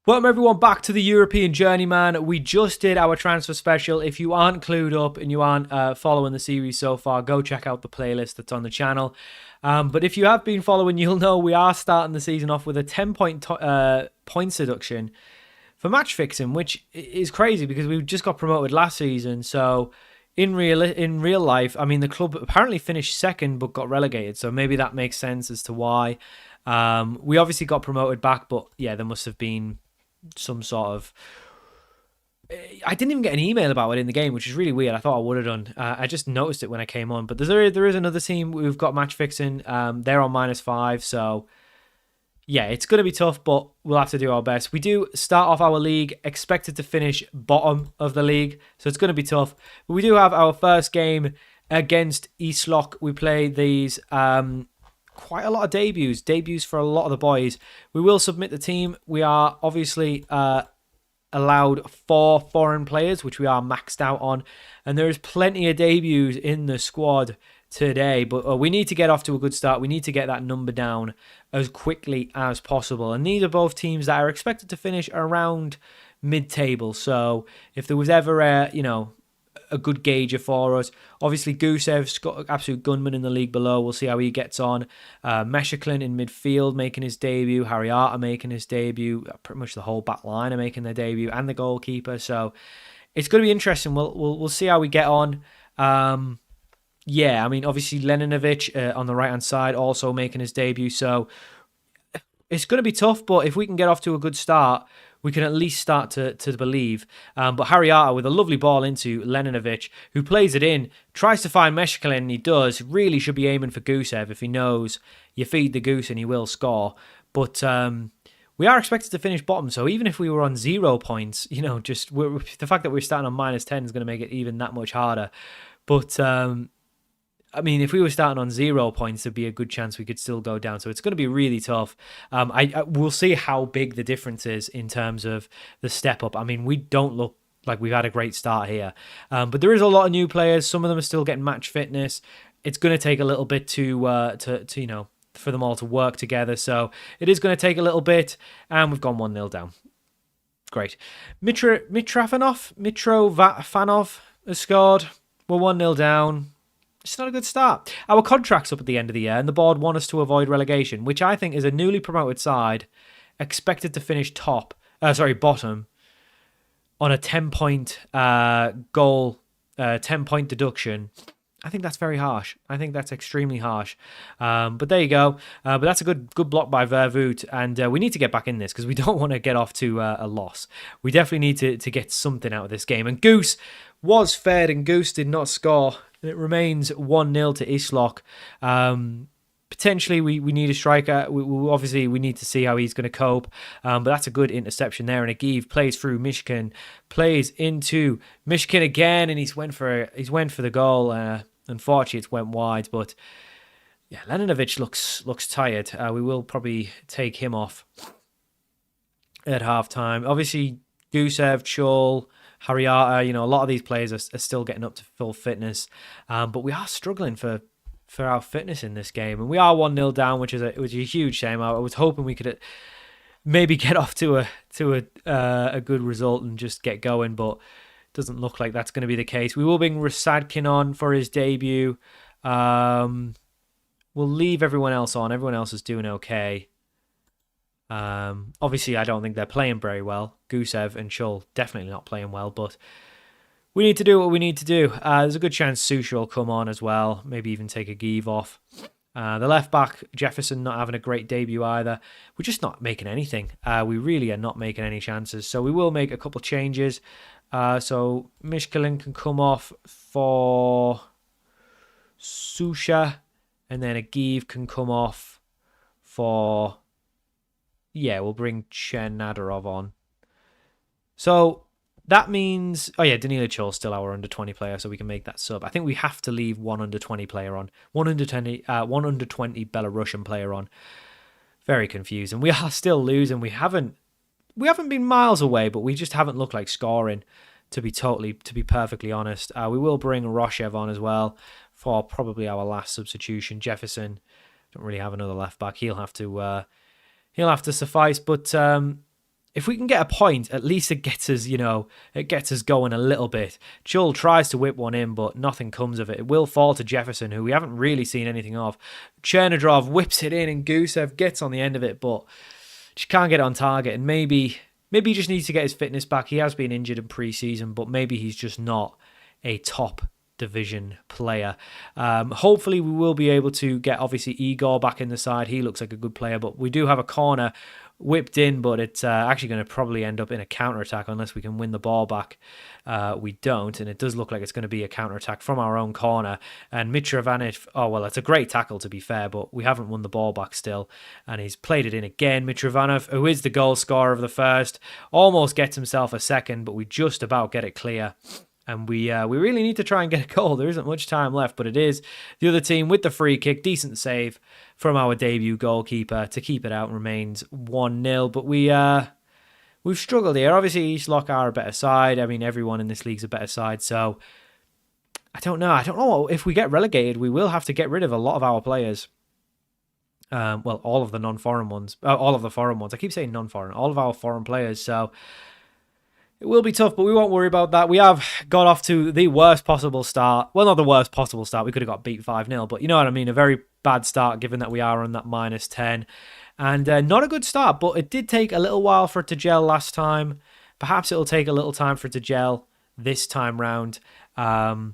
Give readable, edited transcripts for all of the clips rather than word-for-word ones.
Welcome everyone back to the European Journeyman. We just did our transfer special. If you aren't clued up and you aren't following the series so far, go check out the playlist that's on the channel. But if you have been following, you'll know we are starting the season off with a 10-point points deduction for match fixing, which is crazy because we just got promoted last season. So in real life, I mean, the club apparently finished second but got relegated. So maybe that makes sense as to why. We obviously got promoted back, but yeah, there must have been some sort of... I didn't even get an email about it in the game, which is really weird. I thought I would have done. I just noticed it when I came on. But there is another team we've got match fixing. They're on -5, so yeah, it's going to be tough, but we'll have to do our best. We do start off our league expected to finish bottom of the league, so it's going to be tough. But we do have our first game against Eastlock. We play these... quite a lot of debuts for a lot of the boys. We will submit the team. We are obviously allowed 4 foreign players, which we are maxed out on, and there is plenty of debuts in the squad today, but we need to get off to a good start. We need to get that number down as quickly as possible, and these are both teams that are expected to finish around mid-table. So if there was ever a good gauger for us. Obviously, Gusev's got an absolute gunman in the league below. We'll see how he gets on. Meshiklin in midfield making his debut. Harriata making his debut. Pretty much the whole back line are making their debut, and the goalkeeper. So it's going to be interesting. We'll see how we get on. Yeah, I mean, obviously Leninovic on the right-hand side also making his debut. So it's going to be tough, but if we can get off to a good start, we can at least start to believe. But Harriata with a lovely ball into Leninovic, who plays it in, tries to find Meshiklin, and he does. Really should be aiming for Gusev if he knows you feed the goose and he will score. But we are expected to finish bottom, so even if we were on 0 points, the fact that we're starting on -10 is going to make it even that much harder. But I mean, if we were starting on 0 points, there'd be a good chance we could still go down. So it's going to be really tough. We'll see how big the difference is in terms of the step up. I mean, we don't look like we've had a great start here. But there is a lot of new players. Some of them are still getting match fitness. It's going to take a little bit to for them all to work together. So it is going to take a little bit. And we've gone 1-0 down. Great. Mitrofanov has scored. We're 1-0 down. It's not a good start. Our contract's up at the end of the year, and the board want us to avoid relegation, which I think is a newly promoted side expected to finish bottom on a 10-point 10-point deduction. I think that's very harsh. I think that's extremely harsh. But there you go. But that's a good block by Vervoot, and we need to get back in this because we don't want to get off to a loss. We definitely need to get something out of this game. And Goose was fed, and Goose did not score. And it remains 1-0 to Eastlock. Potentially, we need a striker. We need to see how he's going to cope. But that's a good interception there. And Agiv plays through Mishkin, plays into Mishkin again, and he's went for the goal. Unfortunately, it went wide. But yeah, Leninovic looks tired. We will probably take him off at halftime. Obviously, Gusev, Chol, Harriata, a lot of these players are still getting up to full fitness, but we are struggling for our fitness in this game, and we are 1-0 down, which is a huge shame. I was hoping we could maybe get off to a good result and just get going, but it doesn't look like that's going to be the case. We will bring Rasadkin on for his debut. We'll leave everyone else on. Everyone else is doing okay. Obviously, I don't think they're playing very well. Gusev and Chul definitely not playing well, but we need to do what we need to do. There's a good chance Susha will come on as well, maybe even take Agiv off. The left back, Jefferson, not having a great debut either. We're just not making anything. We really are not making any chances, so we will make a couple changes. So Mishkelin can come off for Susha, and then Agiv can come off for... Yeah, we'll bring Chen Nadarov on. So that means... Oh yeah, Danila Chul's still our under-20 player, so we can make that sub. I think we have to leave one under-20 player on. One under-20 Belarusian player on. Very confusing. We are still losing. We haven't been miles away, but we just haven't looked like scoring, to be perfectly honest. We will bring Roshev on as well for probably our last substitution. Jefferson, don't really have another left back. He'll have to suffice, but if we can get a point, at least it gets us, it gets us going a little bit. Chul tries to whip one in, but nothing comes of it. It will fall to Jefferson, who we haven't really seen anything of. Chernodrov whips it in, and Gusev gets on the end of it, but just can't get it on target. And maybe he just needs to get his fitness back. He has been injured in pre-season, but maybe he's just not a top division player. Hopefully we will be able to get, obviously, Igor back in the side. He looks like a good player, but we do have a corner whipped in, but it's actually going to probably end up in a counter-attack unless we can win the ball back. We don't, and it does look like it's going to be a counter-attack from our own corner. And Mitrovanov, it's a great tackle, to be fair, but we haven't won the ball back still, and he's played it in again. Mitrovanov, who is the goal scorer of the first, almost gets himself a second, but we just about get it clear. And we really need to try and get a goal. There isn't much time left, but it is the other team with the free kick. Decent save from our debut goalkeeper to keep it out, and remains 1-0. But we've struggled here. Obviously, East Lock are a better side. I mean, everyone in this league's a better side. So I don't know. I don't know if we get relegated, we will have to get rid of a lot of our players. All of the non-foreign ones. All of the foreign ones. I keep saying non-foreign. All of our foreign players. So it will be tough, but we won't worry about that. We have got off to the worst possible start. Well, not the worst possible start. We could have got beat 5-0, but you know what I mean? A very bad start, given that we are on that -10. And not a good start, but it did take a little while for it to gel last time. Perhaps it'll take a little time for it to gel this time round. But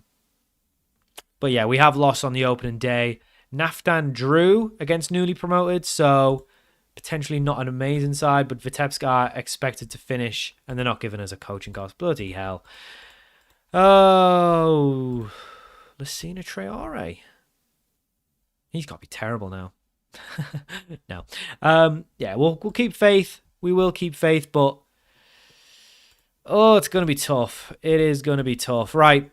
yeah, we have lost on the opening day. Naftan drew against newly promoted, so potentially not an amazing side, but Vitebsk are expected to finish, and they're not giving us a coaching cost. Bloody hell. Oh, Lucina Traore. He's got to be terrible now. No. We'll keep faith. We will keep faith, but it's going to be tough. It is going to be tough. Right.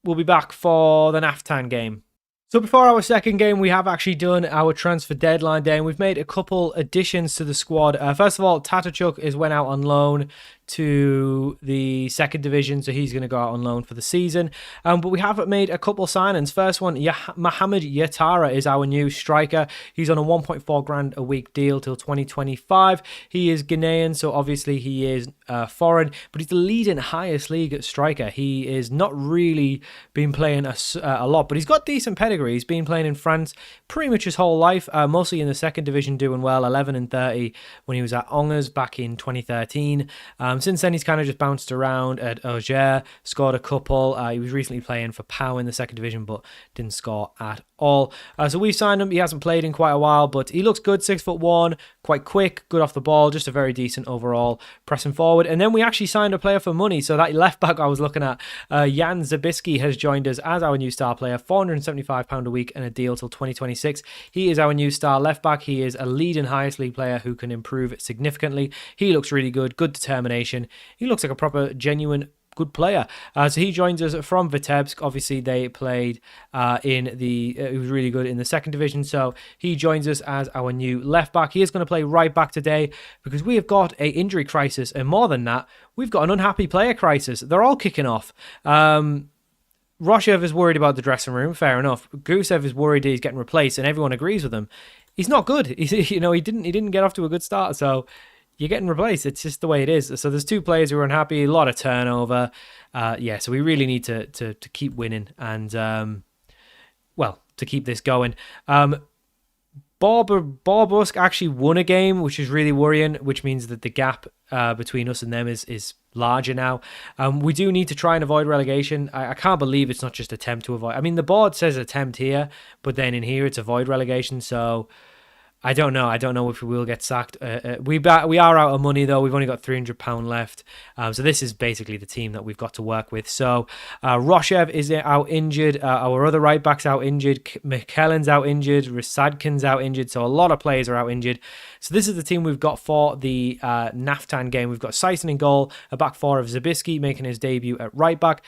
We'll be back for the Naftan game. So before our second game, we have actually done our transfer deadline day, and we've made a couple additions to the squad. First of all, Tatachuk went out on loan to the second division, so he's going to go out on loan for the season. But we have made a couple signings. First one, Mohamed Yatara is our new striker. He's on a 1.4 grand a week deal till 2025. He is Ghanaian, so obviously he is foreign, but he's the leading highest league striker. He is not really been playing a lot, but he's got decent pedigree. He's been playing in France pretty much his whole life, mostly in the second division, doing well, 11 and 30 when he was at Angers back in 2013. Since then, he's kind of just bounced around at Auxerre, scored a couple. He was recently playing for Pau in the second division, but didn't score at all. So we've signed him. He hasn't played in quite a while, but he looks good, 6'1", quite quick, good off the ball, just a very decent overall pressing forward. And then we actually signed a player for money. So that left back I was looking at, Jan Zabisky, has joined us as our new star player, £475 a week and a deal till 2026. He is our new star left back. He is a leading highest league player who can improve significantly. He looks really good determination. He looks like a proper, genuine, good player. So he joins us from Vitebsk. Obviously, they played he was really good in the second division. So he joins us as our new left back. He is going to play right back today because we have got an injury crisis. And more than that, we've got an unhappy player crisis. They're all kicking off. Roshev is worried about the dressing room. Fair enough. Gusev is worried he's getting replaced, and everyone agrees with him. He's not good. He didn't get off to a good start. So you're getting replaced. It's just the way it is. So there's two players who are unhappy, a lot of turnover. So we really need to keep winning and, to keep this going. Borbusk actually won a game, which is really worrying, which means that the gap between us and them is larger now. We do need to try and avoid relegation. I can't believe it's not just attempt to avoid. I mean, the board says attempt here, but then in here it's avoid relegation. So I don't know. I don't know if we will get sacked. We are out of money, though. We've only got £300 left. So this is basically the team that we've got to work with. So Roshev is out injured. Our other right back's out injured. McKellen's out injured. Rasadkin's out injured. So a lot of players are out injured. So this is the team we've got for the Naftan game. We've got Sison in goal, a back four of Zabisky making his debut at right back.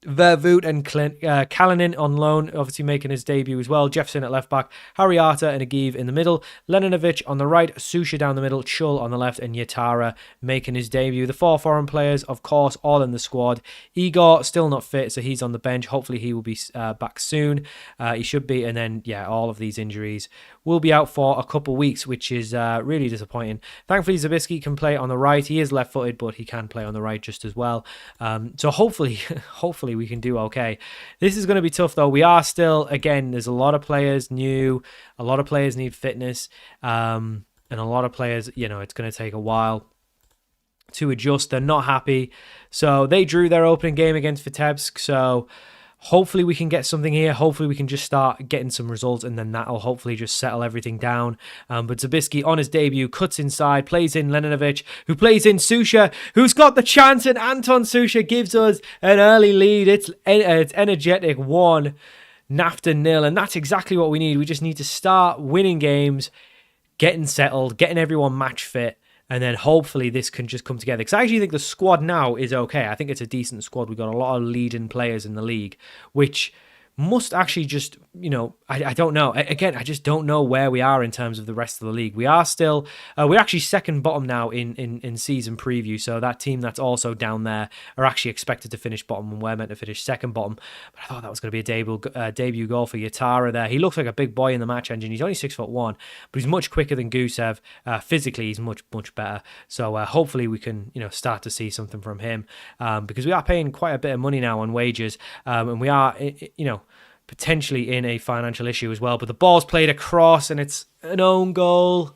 Vervoot and Kalinin on loan, obviously making his debut as well. Jefferson at left back, Hariata and Agiv in the middle, Leninovic on the right, Susha down the middle, Chul on the left, and Yatara making his debut. The 4 foreign players, of course, all in the squad. Igor still not fit, so he's on the bench. Hopefully he will be back soon. He should be, and then yeah, all of these injuries will be out for a couple weeks, which is really disappointing. Thankfully, Zabisky can play on the right. He is left-footed, but he can play on the right just as well. So hopefully we can do okay. This is going to be tough, though. We are still, again, there's a lot of players new. A lot of players need fitness. And a lot of players, it's going to take a while to adjust. They're not happy. So they drew their opening game against Vitebsk. So hopefully we can get something here. Hopefully we can just start getting some results, and then that'll hopefully just settle everything down. But Zabisky on his debut cuts inside, plays in Leninovic, who plays in Susha, who's got the chance, and Anton Susha gives us an early lead. It's Energetik 1, Naftan 0, and that's exactly what we need. We just need to start winning games, getting settled, getting everyone match fit, and then hopefully this can just come together. Because I actually think the squad now is okay. I think it's a decent squad. We've got a lot of leading players in the league, which must actually just, I don't know. Again, I just don't know where we are in terms of the rest of the league. We are still, we're actually second bottom now in season preview. So that team that's also down there are actually expected to finish bottom, and we're meant to finish second bottom. But I thought that was going to be a debut goal for Yatara there. He looks like a big boy in the match engine. He's only 6'1", but he's much quicker than Gusev. Physically, he's much better. So hopefully we can, start to see something from him, because we are paying quite a bit of money now on wages, and we are, potentially in a financial issue as well. But the ball's played across, and it's an own goal.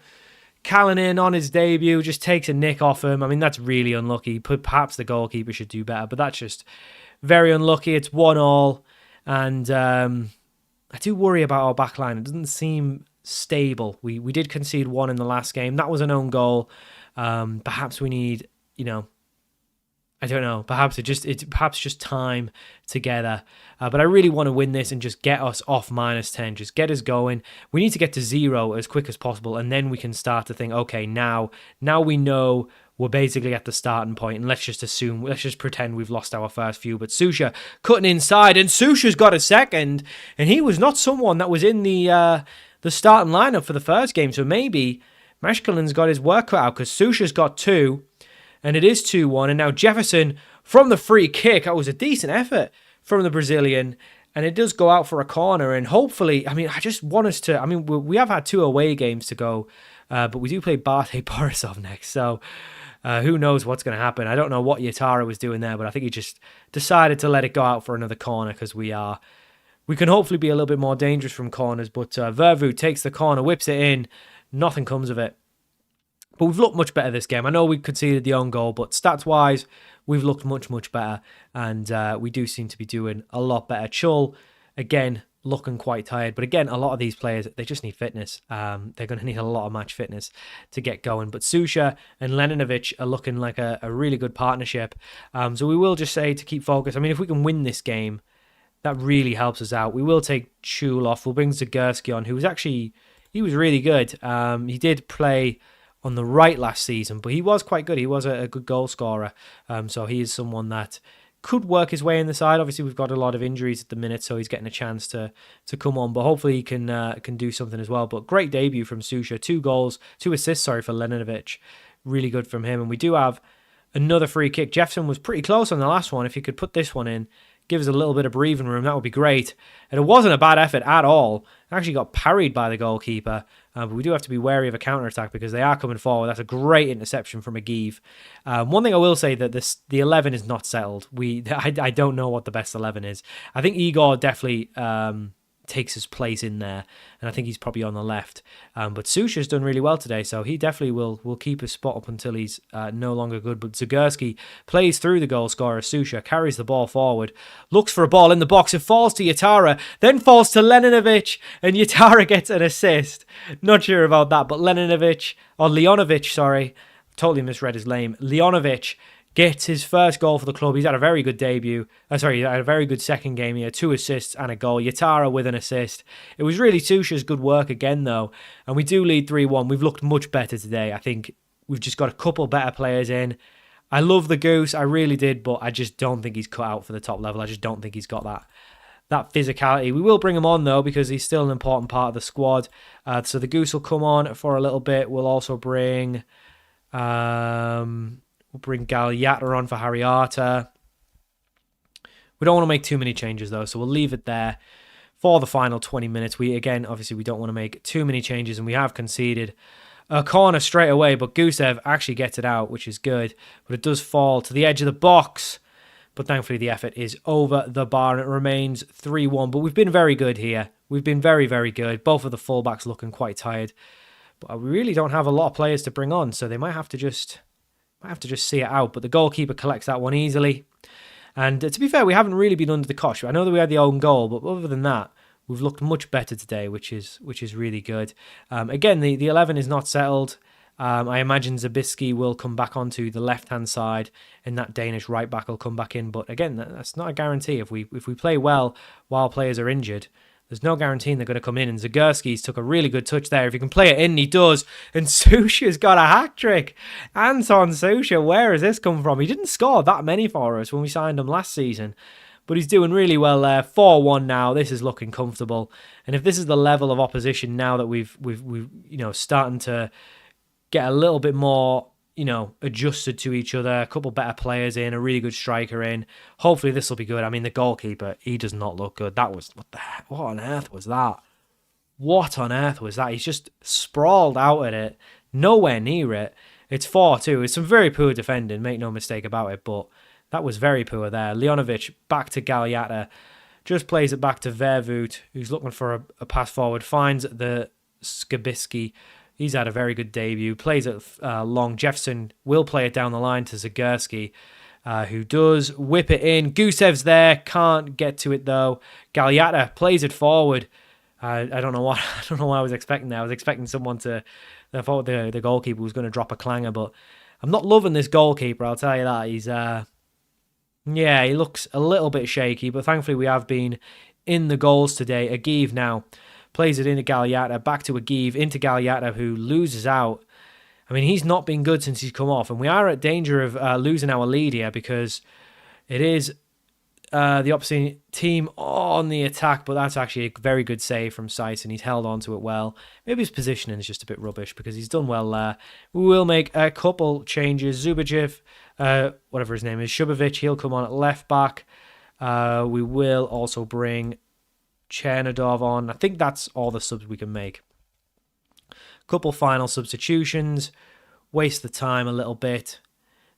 Kalinin on his debut just takes a nick off him. I mean, that's really unlucky. Perhaps the goalkeeper should do better, but that's just very unlucky. It's 1-1, and I do worry about our back line. It doesn't seem stable. We did concede 1 in the last game. That was an own goal. Perhaps we need, I don't know. Perhaps it's just time together. But I really want to win this and just get us off -10. Just get us going. We need to get to 0 as quick as possible, and then we can start to think, okay, now we know we're basically at the starting point, and let's just pretend we've lost our first few. But Susha cutting inside, and Susha's got a second, and he was not someone that was in the starting lineup for the first game. So maybe Meshkalin's got his work cut out, because Susha's got 2. And it is 2-1. And now Jefferson from the free kick. That was a decent effort from the Brazilian. And it does go out for a corner. And hopefully, I just want us to... we have had 2 away games to go. But we do play Bate Borisov next. So who knows what's going to happen. I don't know what Yatara was doing there. But I think he just decided to let it go out for another corner. Because we can hopefully be a little bit more dangerous from corners. But Vervoot takes the corner, whips it in. Nothing comes of it. But we've looked much better this game. I know we conceded the own goal, but stats-wise, we've looked much better. And we do seem to be doing a lot better. Chul, again, looking quite tired. But again, a lot of these players, they just need fitness. They're going to need a lot of match fitness to get going. But Susha and Leninovic are looking like a really good partnership. So we will just say to keep focused. If we can win this game, that really helps us out. We will take Chul off. We'll bring Zagursky on, who was actually... He was really good. He did play on the right last season, but he was quite good. He was a good goal scorer. So he is someone that could work his way in the side. Obviously, we've got a lot of injuries at the minute, so he's getting a chance to come on. But hopefully he can do something as well. But great debut from Susha. 2 assists, for Leninovic. Really good from him. And we do have another free kick. Jefferson was pretty close on the last one. If he could put this one in, give us a little bit of breathing room, that would be great. And it wasn't a bad effort at all. It actually got parried by the goalkeeper. But we do have to be wary of a counter-attack because they are coming forward. That's a great interception from Agiv. One thing I will say that the 11 is not settled. I don't know what the best 11 is. I think Igor definitely takes his place in there, and I think he's probably on the left. But Susha's done really well today, so he definitely will keep his spot up until he's no longer good. But Zagursky plays through the goal scorer. Susha carries the ball forward, looks for a ball in the box. It falls to Yatara, then falls to Leninovic, and Yatara gets an assist. Not sure about that, but Leonovic, totally misread his name. Leonovic gets his first goal for the club. He's had a very good debut. He had a very good second game. He had 2 assists and a goal. Yatara with an assist. It was really Susha's good work again, though. And we do lead 3-1. We've looked much better today. I think we've just got a couple better players in. I love the Goose, I really did, but I just don't think he's cut out for the top level. I just don't think he's got that physicality. We will bring him on though, because he's still an important part of the squad. So the Goose will come on for a little bit. We'll also bring Galliata on for Harriata. We don't want to make too many changes though, so we'll leave it there for the final 20 minutes. Obviously we don't want to make too many changes, and we have conceded a corner straight away, but Gusev actually gets it out, which is good. But it does fall to the edge of the box. But thankfully the effort is over the bar, and it remains 3-1. But we've been very good here. We've been very, very good. Both of the fullbacks looking quite tired. But we really don't have a lot of players to bring on, so they might have to just see it out. But the goalkeeper collects that one easily. And to be fair, we haven't really been under the cosh. I know that we had the own goal, but other than that, we've looked much better today, which is really good. Again, the 11 is not settled. I imagine Zabisky will come back onto the left-hand side, and that Danish right-back will come back in. But again, that's not a guarantee. If we play well while players are injured, there's no guaranteeing they're going to come in. And Zagurski's took a really good touch there. If he can play it in, he does. And Susha's got a hat-trick. Anton Susha, where has this come from? He didn't score that many for us when we signed him last season, but he's doing really well there. 4-1 now. This is looking comfortable. And if this is the level of opposition now that we've starting to get a little bit more, adjusted to each other, a couple better players in, a really good striker in, hopefully this will be good. I mean, the goalkeeper, he does not look good. That was, what on earth was that? What on earth was that? He's just sprawled out at it, nowhere near it. It's 4-2. It's some very poor defending, make no mistake about it, but that was very poor there. Leonovic back to Galliata, just plays it back to Vervoet, who's looking for a pass forward, finds the Skabisky. He's had a very good debut, plays it long. Jefferson will play it down the line to Zagurski, who does whip it in. Gusev's there, can't get to it though. Galliata plays it forward. I don't know what I was expecting there. I was expecting someone to. I thought the goalkeeper was going to drop a clanger, but I'm not loving this goalkeeper. I'll tell you that. He's he looks a little bit shaky, but thankfully we have been in the goals today. Agiv now plays it into Galliata, back to Agiv, into Galliata, who loses out. I mean, he's not been good since he's come off, and we are at danger of losing our lead here, because it is the opposite team on the attack, but that's actually a very good save from Seiss, and he's held on to it well. Maybe his positioning is just a bit rubbish, because he's done well there. We will make a couple changes. Zubachev, whatever his name is, Shubovic, he'll come on at left back. We will also bring Chernodov on. I think that's all the subs we can make. Couple final substitutions, waste the time a little bit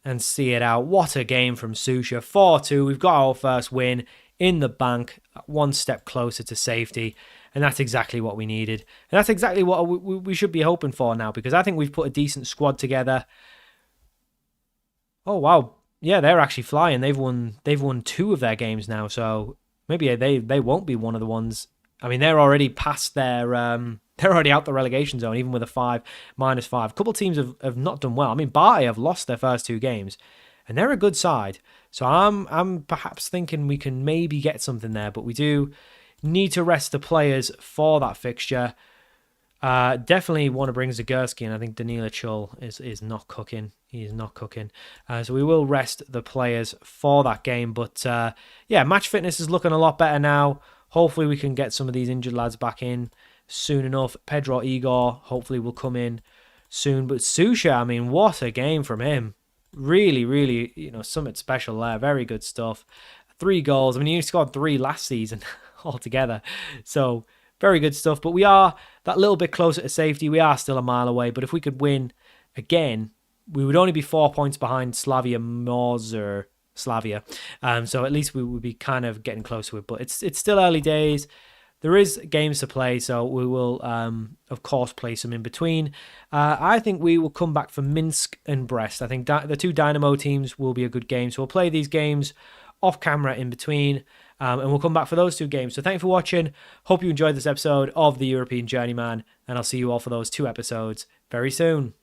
and see it out. What a game from Susha. 4-2. We've got our first win in the bank, one step closer to safety, and that's exactly what we needed. And that's exactly what we should be hoping for now, because I think we've put a decent squad together. Oh wow, yeah, they're actually flying. They've won 2 of their games now, so maybe they won't be one of the ones. I mean, they're already past their they're already out the relegation zone, even with a -5. A couple of teams have not done well. I mean, Barty have lost their first 2 games, and they're a good side. So I'm perhaps thinking we can maybe get something there, but we do need to rest the players for that fixture. Definitely want to bring Zagurski, and I think Danila Chul is not cooking. He is not cooking. So we will rest the players for that game. But yeah, match fitness is looking a lot better now. Hopefully we can get some of these injured lads back in soon enough. Pedro Igor hopefully will come in soon. But Susha, I mean, what a game from him. Really, really, something special there. Very good stuff. 3 goals. I mean, he scored 3 last season altogether. So very good stuff. But we are that little bit closer to safety. We are still a mile away. But if we could win again, we would only be 4 points behind Slavia. So at least we would be kind of getting close to it. But it's still early days. There is games to play, so we will, of course, play some in between. I think we will come back for Minsk and Brest. I think the 2 Dynamo teams will be a good game. So we'll play these games off camera in between, and we'll come back for those 2 games. So thanks for watching. Hope you enjoyed this episode of the European Journeyman, and I'll see you all for those 2 episodes very soon.